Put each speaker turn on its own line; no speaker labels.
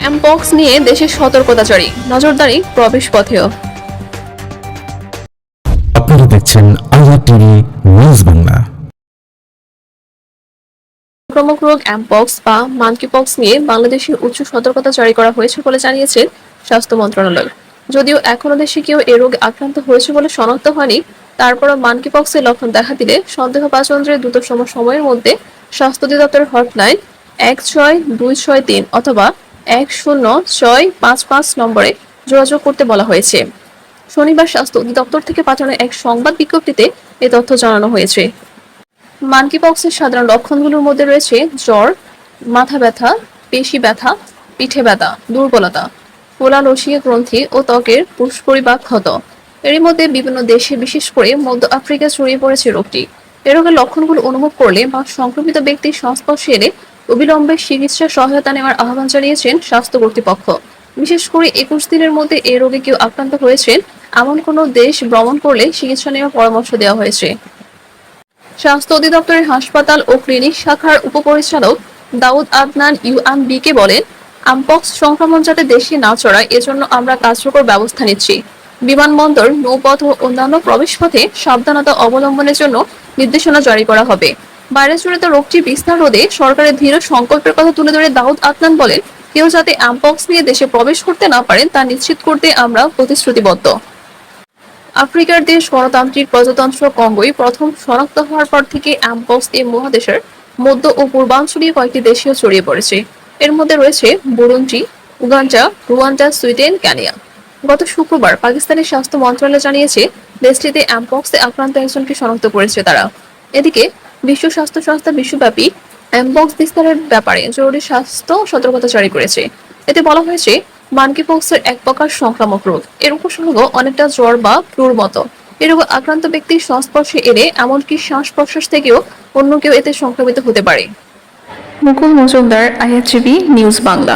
Mpox নিয়ে দেশের সতর্কতা জারি, নজরদারি প্রবেশ পথেও।
আপনারা দেখছেন আজাদ টিভি নিউজ বাংলা।
সংক্রামক রোগ এমপক্স বা মাঙ্কিপক্স নিয়ে বাংলাদেশে উচ্চ সতর্কতা জারি করা হয়েছে বলে জানিয়েছে স্বাস্থ্য মন্ত্রণালয়। যদিও এখনো দেশে কেউ এ রোগে আক্রান্ত হয়েছে বলে শনাক্ত হয়নি, তারপরও মাঙ্কিপক্সের লক্ষণ দেখা দিলে সন্দেহভাজনদের দ্রুততম সময়ের মধ্যে স্বাস্থ্য অধিদপ্তরের হটলাইন 16263 অথবা 10655 নম্বরে যোগাযোগ করতে বলা হয়েছে। শনিবার স্বাস্থ্য অধিদপ্তর থেকে পাঠানো এক সংবাদ বিজ্ঞপ্তিতে এ তথ্য জানানো হয়েছে। মাঙ্কিপক্সের সাধারণ লক্ষণগুলোর মধ্যে রয়েছে জ্বর, মাথা ব্যথা, পেশি ব্যথা, পিঠে ব্যথা, দুর্বলতা, ফোলা রসিয়ে গ্রন্থি ও ত্বকের পুষ্পরিপাক ক্ষত। এরই মধ্যে বিভিন্ন দেশে, বিশেষ করে মধ্য আফ্রিকায় ছড়িয়ে পড়েছে রোগটি। এ রোগের লক্ষণগুলো অনুভব করলে বা সংক্রমিত ব্যক্তির সংস্পর্শে এলে অবিলম্বে চিকিৎসা সহায়তা নেওয়ার আহ্বান জানিয়েছেন স্বাস্থ্য কর্তৃপক্ষ। বিশেষ করে 21 দিনের মধ্যে এই রোগে কেউ আক্রান্ত হয়েছেন এমন কোনো দেশ ভ্রমণ করলে চিকিৎসা নেওয়ার পরামর্শ দেওয়া হয়েছে। স্বাস্থ্য অধিদপ্তরের হাসপাতাল ও ক্লিনিক শাখার উপপরিচালক দাউদ আদনান ইউএমবিকে বলেন, আমপক্স সংক্রমণ যাতে দেশে না ছড়ায় এজন্য আমরা কার্যকর ব্যবস্থা নিচ্ছি। বিমানবন্দর, নৌপথ ও অন্যান্য প্রবেশপথে সাবধানতা অবলম্বনের জন্য নির্দেশনা জারি করা হবে। ভাইরাস জনিত রোগটির বিস্তার রোধে সরকারের দৃঢ় সংকল্পের কথা তুলে ধরে দাউদ আদনান বলেন, কেউ যাতে আমপক্স নিয়ে দেশে প্রবেশ করতে না পারেন তা নিশ্চিত করতে আমরা প্রতিশ্রুতিবদ্ধ। আফ্রিকার দেশ গণতান্ত্রিক প্রজাতন্ত্র কঙ্গোয় প্রথম শনাক্ত হওয়ার পর থেকে এমপক্স এই মহাদেশের মধ্য ও পূর্বাঞ্চলীয় কয়েকটি দেশেও ছড়িয়ে পড়েছে। এর মধ্যে রয়েছে Burundi, Uganda, Rwanda, Sweden, Kenya. গত শুক্রবার পাকিস্তানের স্বাস্থ্য মন্ত্রণালয় জানিয়েছে দেশটিতে এমপক্সে আক্রান্ত একজনকে শনাক্ত করেছে তারা। এদিকে বিশ্ব স্বাস্থ্য সংস্থা বিশ্বব্যাপী এমপক্স বিস্তারের ব্যাপারে জরুরি স্বাস্থ্য সতর্কতা জারি করেছে। এতে বলা হয়েছে, মাঙ্কিপক্সের এক প্রকার সংক্রামক রোগ। এর উপসর্গ অনেকটা জ্বর বা ফ্লুর মতো। এ রোগে আক্রান্ত ব্যক্তির সংস্পর্শে এলে এমনকি শ্বাস প্রশ্বাস থেকেও অন্য কেউ এতে সংক্রমিত হতে পারে।
মুকুল মজুমদার, আইএচবি নিউজ বাংলা।